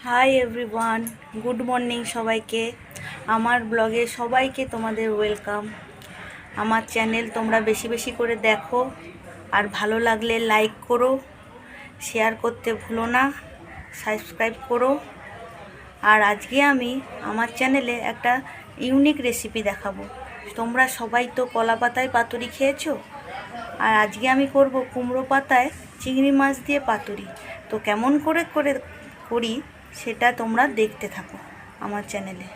Hi everyone, good morning সবাইকে। আমার ব্লগে সবাইকে তোমাদের ওয়েলকাম। আমার চ্যানেল তোমরা বেশি বেশি করে দেখো, আর ভালো লাগলে লাইক করো, শেয়ার করতে ভুলো না, সাবস্ক্রাইব করো। আর আজকে আমি আমার চ্যানেলে একটা ইউনিক রেসিপি দেখাবো। তোমরা সবাই তো কলা পাতায় পাতুরি খেয়েছো, আর আজকে আমি করব কুমড়ো পাতায় চিংড়ি মাছ দিয়ে পাতুরি। তো কেমন করে করে করি সেটা তোমরা দেখতে থাকো আমার চ্যানেলে।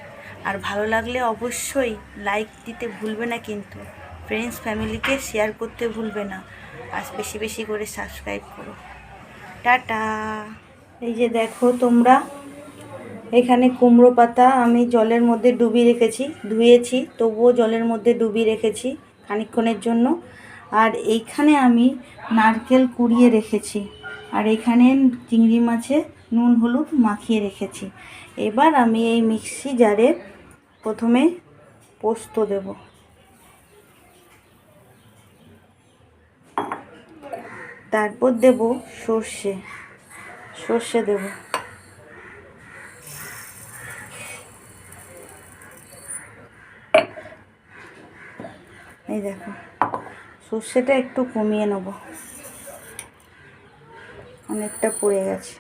আর ভালো লাগলে অবশ্যই লাইক দিতে ভুলবে না, কিন্তু ফ্রেন্ডস ফ্যামিলিকে শেয়ার করতে ভুলবে না, আর বেশি বেশি করে সাবস্ক্রাইব করো। টাটা। এই যে দেখো তোমরা, এখানে কুমড়ো পাতা আমি জলের মধ্যে ডুবিয়ে রেখেছি, ধুয়েছি তবুও জলের মধ্যে ডুবিয়ে রেখেছি খানিকক্ষণের জন্য। আর এইখানে আমি নারকেল কুড়িয়ে রেখেছি, আর এখানে চিংড়ি মাছে নুন হলুদ মাখিয়ে রেখেছি। এবার আমি এই মিক্সি জারে প্রথমে পোস্ত দেব, তারপর দেব সর্ষে দেব, এই দেখো সর্ষেটা একটু কমিয়ে নেব, অনেকটা পড়ে গেছে।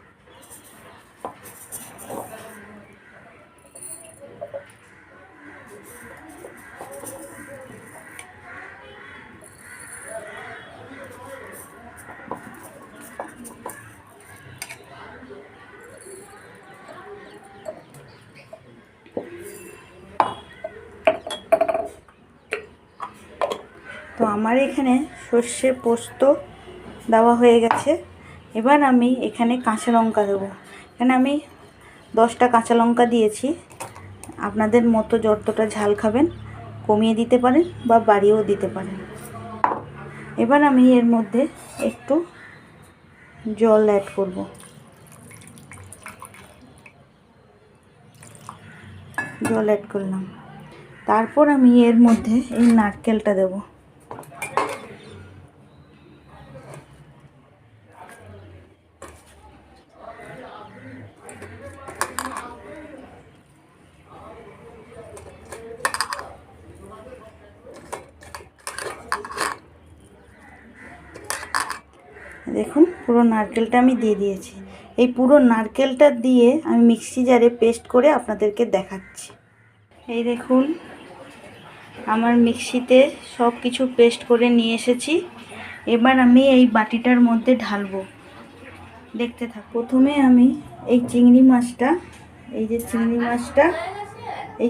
তো আমার এখানে সর্ষে পোস্ত দেওয়া হয়ে গেছে। এবার আমি এখানে কাঁচা লঙ্কা দেবো। এখানে আমি 10টা কাঁচা লঙ্কা দিয়েছি। আপনাদের মতো যতটা ঝাল খাবেন কমিয়ে দিতে পারেন বা বাড়িয়েও দিতে পারেন। এবার আমি এর মধ্যে একটু জল অ্যাড করব। জল অ্যাড করলাম, তারপর আমি এর মধ্যে এই নারকেলটা দেব। দেখুন পুরো নারকেলটা আমি দিয়ে দিয়েছি। এই পুরো নারকেলটা দিয়ে আমি মিক্সি জারে পেস্ট করে আপনাদেরকে দেখাচ্ছি। এই দেখুন আমার মিক্সিতে সব কিছু পেস্ট করে নিয়ে এসেছি। এবার আমি এই বাটিটার মধ্যে ঢালবো, দেখতে থাক। প্রথমে আমি এই চিংড়ি মাছটা, এই যে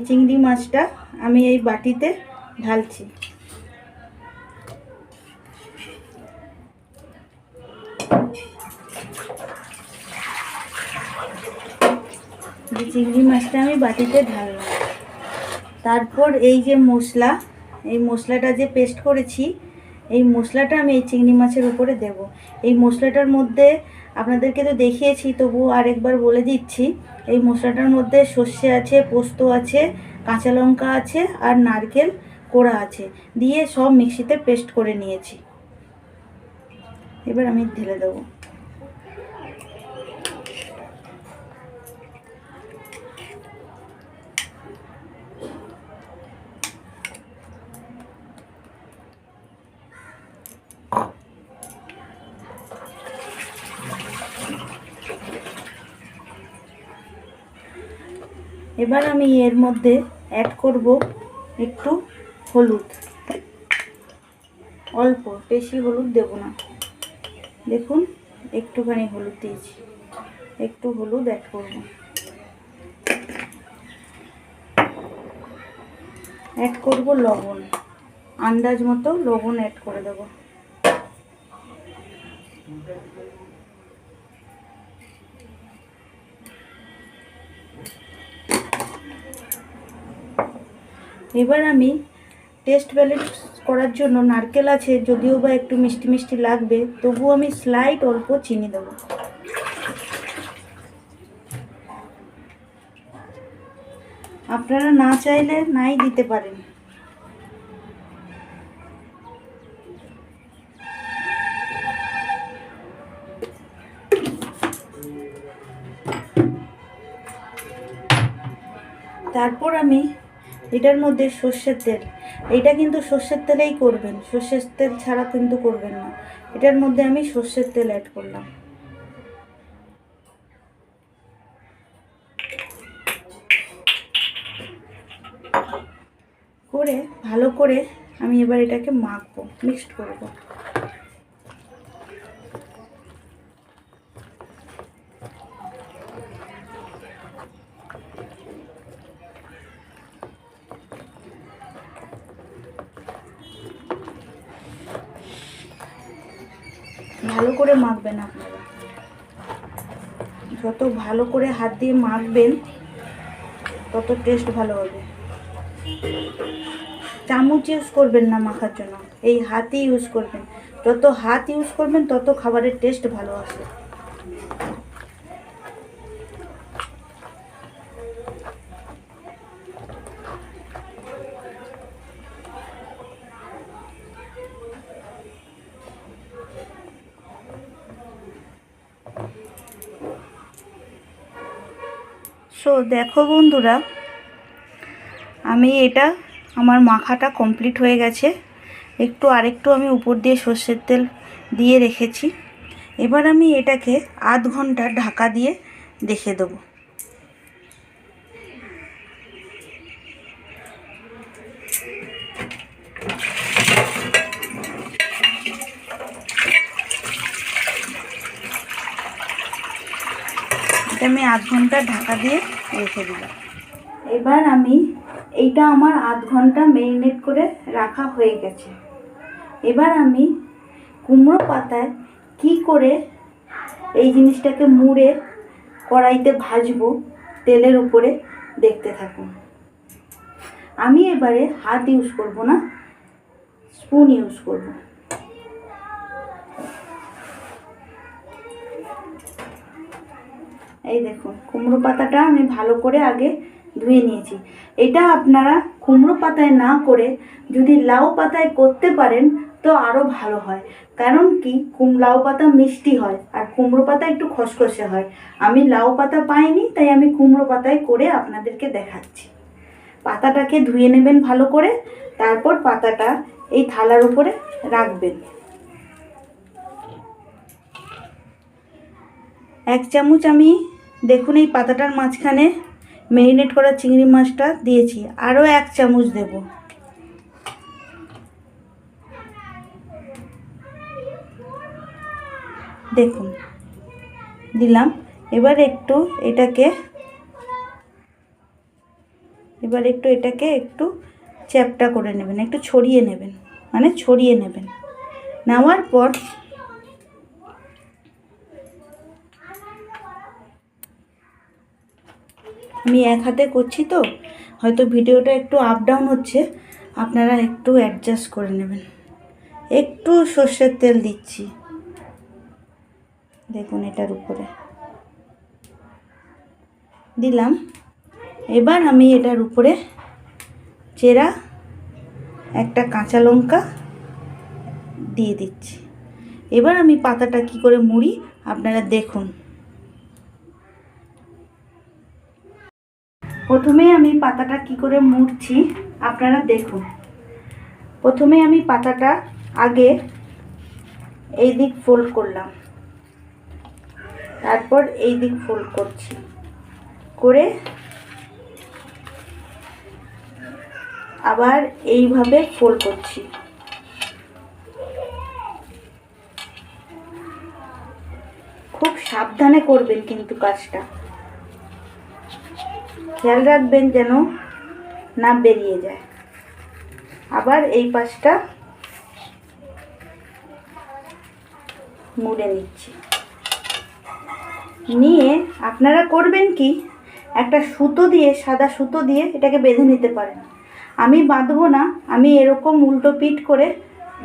চিংড়ি মাছটা আমি এই বাটিতে ঢালছি। এই চিংড়ি মাছটা আমি বাটিতে ঢাললাম। তারপর এই যে এই মশলাটা যে পেস্ট করেছি, এই মশলাটা আমি এই চিংড়ি মাছের উপরে দেব। এই মশলাটার মধ্যে আপনাদেরকে তো দেখিয়েছি, তবুও আরেকবার বলে দিচ্ছি। এই মশলাটার মধ্যে সর্ষে আছে, পোস্ত আছে, কাঁচা লঙ্কা আছে, আর নারকেল কোড়া আছে, দিয়ে সব মিক্সিতে পেস্ট করে নিয়েছি। এবার আমি ঢেলে দেবো। এবার আমি এর মধ্যে অ্যাড করব একটু হলুদ, অল্প, বেশি হলুদ দেব না। দেখুন একটুখানি হলুদ দিয়েছি, একটু হলুদ অ্যাড করব। অ্যাড করব লবণ, আন্দাজ মতো লবণ অ্যাড করে দেব। এবার আমি টেস্ট ব্যালেন্স করার জন্য, নারকেল আছে যদিও বা একটু মিষ্টি মিষ্টি লাগবে, তবুও আমি স্লাইট অল্প চিনি দেব। আপনারা না চাইলে নাই দিতে পারেন। তারপর আমি এটার মধ্যে সর্ষের তেল, এটা কিন্তু সর্ষের তেলেই করবেন, সর্ষের তেল ছাড়া কিন্তু করবেন না। এটার মধ্যে আমি সর্ষের তেল অ্যাড করলাম। করে ভালো করে আমি এবার এটাকে মাখবো, মিক্সড করবো। ভালো করে মাখবেন আপনারা, যত ভালো করে হাত দিয়ে মাখবেন তত টেস্ট ভালো হবে। চামচ ইউজ করবেন না মাখার জন্য, এই হাতই ইউজ করবেন। যত হাত ইউজ করবেন তত খাবারের টেস্ট ভালো আসে। সো দেখো বন্ধুরা, আমি এটা আমার মাখাটা কমপ্লিট হয়ে গেছে। আরেকটু আমি উপর দিয়ে সর্ষের তেল দিয়ে রেখেছি। এবার আমি এটাকে আধ ঘন্টা ঢাকা দিয়ে রেখে দেবো। এটা আমি আধ ঘন্টা ঢাকা দিয়ে রেখে দিলাম। এবার আমি এইটা আমার আধ ঘন্টা ম্যারিনেট করে রাখা হয়ে গেছে। এবার আমি কুমড়ো পাতায় কি করে এই জিনিসটাকে মুড়ে কড়াইতে ভাজবো তেলের উপরে, দেখতে থাকুন। আমি এবারে হাত ইউজ করব না, স্পুন ইউজ করব। এই দেখুন, কুমড়ো পাতাটা আমি ভালো করে আগে ধুয়ে নিয়েছি। এটা আপনারা কুমড়ো পাতায় না করে যদি লাউ পাতায় করতে পারেন তো আরও ভালো হয়। কারণ কি, লাউ পাতা মিষ্টি হয় আর কুমড়ো পাতা একটু খসখসে হয়। আমি লাউ পাতা পাইনি, তাই আমি কুমড়ো পাতায় করে আপনাদেরকে দেখাচ্ছি। পাতাটাকে ধুয়ে নেবেন ভালো করে, তারপর পাতাটা এই থালার উপরে রাখবেন। 1 চামচ আমি দেখুন এই পাতাটার মাঝখানে ম্যারিনেট করা চিংড়ি মাছটা দিয়েছি, আরও 1 চামচ দেব। দেখুন দিলাম। এবার একটু এটাকে একটু চ্যাপটা করে নেবেন, একটু ছড়িয়ে নেবেন, নেওয়ার পর আমি এক হাতে করছি তো হয়তো ভিডিওটা একটু আপ ডাউন হচ্ছে, আপনারা একটু অ্যাডজাস্ট করে নেবেন। একটু সর্ষের তেল দিচ্ছি, দেখুন এটার উপরে দিলাম। এবার আমি এটার উপরে চেরা একটা কাঁচা লঙ্কা দিয়ে দিচ্ছি। এবার আমি পাতাটা কি করে মুড়ি আপনারা দেখুন। প্রথমে আমি পাতাটা কি করে মুড়ছি আপনারা দেখুন। প্রথমে আমি পাতাটা আগে এই দিক ফোল্ড করলাম, তারপর এই দিক ফোল্ড করছি, করে আবার এইভাবে ফোল্ড করছি। খুব সাবধানে করবেন কিন্তু কাজটা, খেয়াল রাখবেন যেন না বেরিয়ে যায়। আবার এই পাশটা মুড়ে নিচ্ছি। নিয়ে আপনারা করবেন কি, একটা সুতো দিয়ে, সাদা সুতো দিয়ে এটাকে বেঁধে নিতে পারেন। আমি বাঁধবো না, আমি এরকম উল্টো পিঠ করে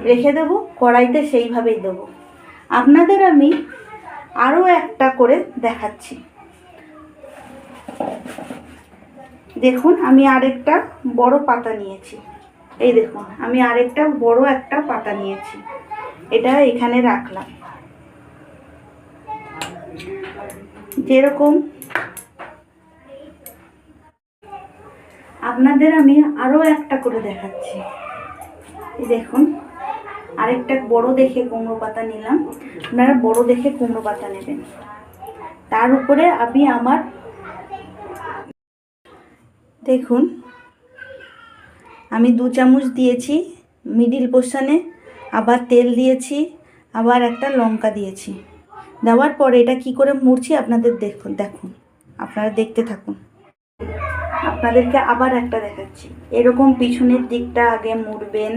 রেখে দেবো, কড়াইতে সেইভাবেই দেবো। আপনাদের আমি আরও একটা করে দেখাচ্ছি। দেখুন আমি আরেকটা বড় পাতা নিয়েছি, এই দেখুন আমি আরেকটা বড় একটা পাতা নিয়েছি, এটা এখানে রাখলাম। যেরকম আপনাদের আমি আরও একটা করে দেখাচ্ছি। এই দেখুন, আরেকটা বড় দেখে কুমড়ো পাতা নিলাম। আপনারা বড় দেখে কুমড়ো পাতা নেবেন। তার উপরে আমি আমার দেখুন, আমি 2 চামচ দিয়েছি মিডিল পোর্শনে, আবার তেল দিয়েছি, আবার একটা লঙ্কা দিয়েছি। দেওয়ার পরে এটা কি করে মুড়ছি আপনাদের দেখুন, আপনারা দেখতে থাকুন। আপনাদেরকে আবার একটা দেখাচ্ছি। এরকম পিছনের দিকটা আগে মুড়বেন,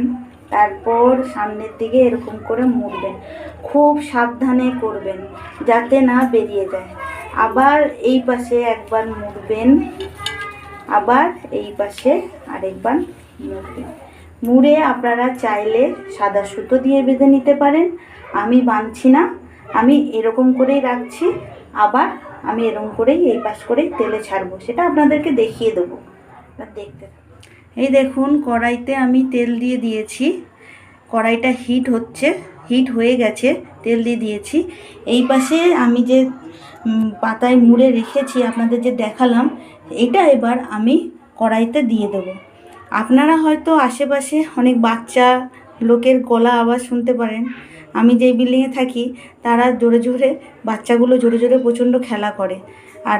তারপর সামনের দিকে এরকম করে মুড়বেন। খুব সাবধানে করবেন যাতে না বেরিয়ে যায়। আবার এই পাশে একবার মুড়বেন, আবার এই পাশে আরেকবার মুড়বেন। মুড়ে আপনারা চাইলে সাদা সুতো দিয়ে বেঁধে নিতে পারেন। আমি বাঁধছি না, আমি এরকম করেই রাখছি। আবার আমি এরকম করেই এই পাশ করেই তেলে ছাড়বো, সেটা আপনাদেরকে দেখিয়ে দেবো। দেখতে এই দেখুন, কড়াইতে আমি তেল দিয়ে দিয়েছি। কড়াইটা হিট হয়ে গেছে, তেল দিয়ে দিয়েছি। এই পাশে আমি যে পাতায় মুড়ে রেখেছি আপনাদের যে দেখালাম, এটা এবার আমি কড়াইতে দিয়ে দেব। আপনারা হয়তো আশেপাশে অনেক বাচ্চা লোকের গলা আওয়াজ শুনতে পারেন। আমি যেই বিল্ডিংয়ে থাকি তারা বাচ্চাগুলো জোরে জোরে প্রচণ্ড খেলা করে, আর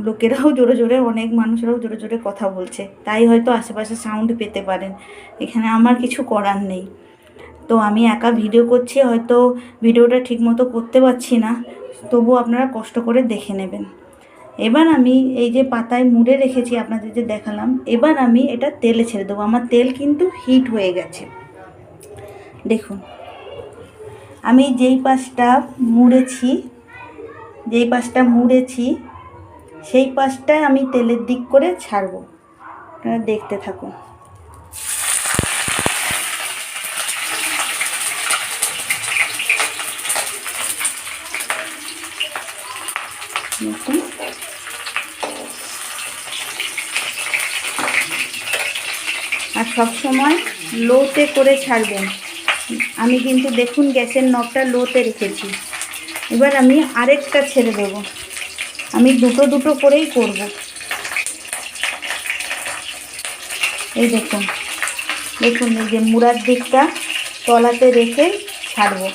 লোকেরাও জোরে জোরে, অনেক মানুষরাও জোরে জোরে কথা বলছে, তাই হয়তো আশেপাশে সাউন্ড পেতে পারেন। এখানে আমার কিছু করার নেই। তো আমি একা ভিডিও করছি, হয়তো ভিডিওটা ঠিকমতো করতে পারছি না, তবু আপনারা কষ্ট করে দেখে নেবেন। এবার আমি এই যে পাতায় মুড়ে রেখেছি আপনাদের যে দেখালাম, এবার আমি এটা তেলে ছেড়ে দেবো। আমার তেল কিন্তু হিট হয়ে গেছে। দেখুন, আমি যেই পাশটা মুড়েছি সেই পাশটায় আমি তেলের দিক করে ছাড়বো। আপনারা দেখতে থাকুন। দেখুন, আর সবসময় লোতে করে ছাড়বেন। আমি কিন্তু দেখুন গ্যাসের নবটা লোতে রেখেছি। এবার আমি আরেকটা ছেড়ে দেব। আমি দুটো করেই করব। এই দেখুন এই যে মুড়ার দিকটা তলাতে রেখে ছাড়বো।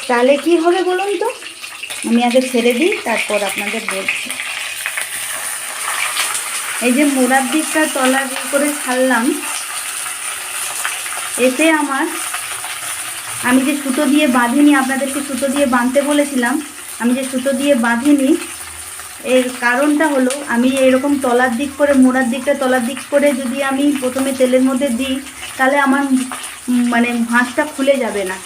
তাহলে কি হবে বলুন তো? আমি আগে ছেড়ে দিই, তারপর আপনাদের বলছি। এই যে মুড়ার দিকটা তলা করে ছাড়লাম, এতে আমি যে সুতো দিয়ে বাঁধিনি, আপনাদেরকে সুতো দিয়ে বাঁধতে বলেছিলাম, আমি যে সুতো দিয়ে বাঁধিনি, এর কারণটা হলো আমি এরকম তলার দিক করে, মোড়ার দিকটা তলার দিক করে যদি আমি প্রথমে তেলের মধ্যে দিই, তাহলে আমার ভাঁজটা খুলে যাবে না।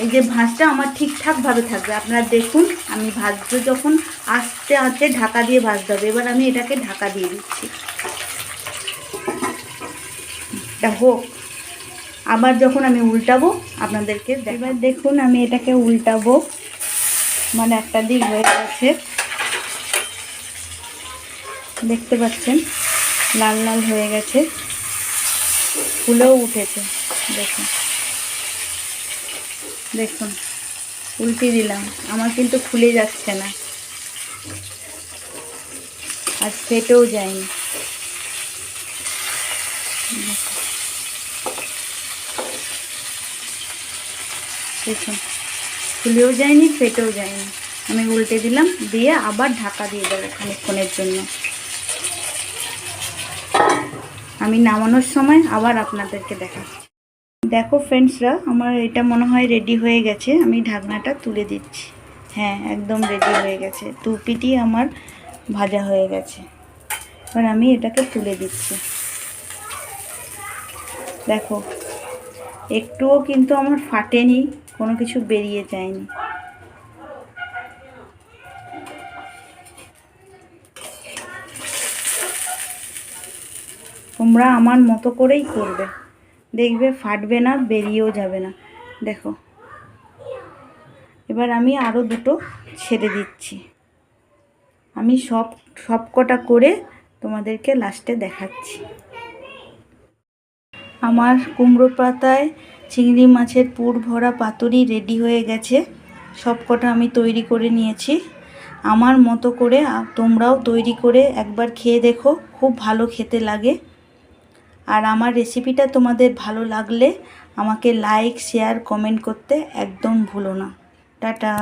এই যে ভাঁজটা আমার ঠিকঠাকভাবে থাকবে। আপনারা দেখুন, আমি ভাজবো যখন আস্তে আস্তে ঢাকা দিয়ে ভাজতে হবে। এবার আমি এটাকে ঢাকা দিয়ে দিচ্ছি, এটা হোক। আবার যখন আমি উল্টাবো আপনাদেরকে, এবার দেখুন আমি এটাকে উল্টাবো, একটা দিক হয়ে গেছে, দেখতে পাচ্ছেন লাল লাল হয়ে গেছে, ফুলেও উঠেছে। দেখুন উল্টে দিলাম, আমার কিন্তু খুলে যাচ্ছে না, আর ফেটেও যায়নি। দেখুন খুলেও যায়নি, ফেটেও যায়নি। আমি উল্টে দিলাম, দিয়ে আবার ঢাকা দিয়ে দেবো খানিকক্ষণের জন্য। আমি নামানোর সময় আবার আপনাদেরকে দেখাচ্ছি। দেখো ফ্রেন্ডসরা, আমার এটা মনে হয় রেডি হয়ে গেছে। আমি ঢাকনাটা তুলে দিচ্ছি। হ্যাঁ, একদম রেডি হয়ে গেছে। 2 পিঠই আমার ভাজা হয়ে গেছে। এবার আমি এটাকে তুলে দিচ্ছি। দেখো একটুও কিন্তু আমার ফাটেনি, কোনো কিছু বেরিয়ে যায়নি। তোমরা আমার মতো করেই করবে, দেখবে ফাটবে না, বেরিয়েও যাবে না। দেখো, এবার আমি আরও 2টো ছেড়ে দিচ্ছি। আমি সব কটা করে তোমাদেরকে লাস্টে দেখাচ্ছি। আমার কুমড়ো পাতায় চিংড়ি মাছের পুর ভরা পাতুরি রেডি হয়ে গেছে। সব কটা আমি তৈরি করে নিয়েছি। আমার মতো করে তোমরাও তৈরি করে একবার খেয়ে দেখো, খুব ভালো খেতে লাগে। আর আমার রেসিপিটা তোমাদের ভালো লাগলে আমাকে লাইক, শেয়ার, কমেন্ট করতে একদম ভুলো না। টাটা।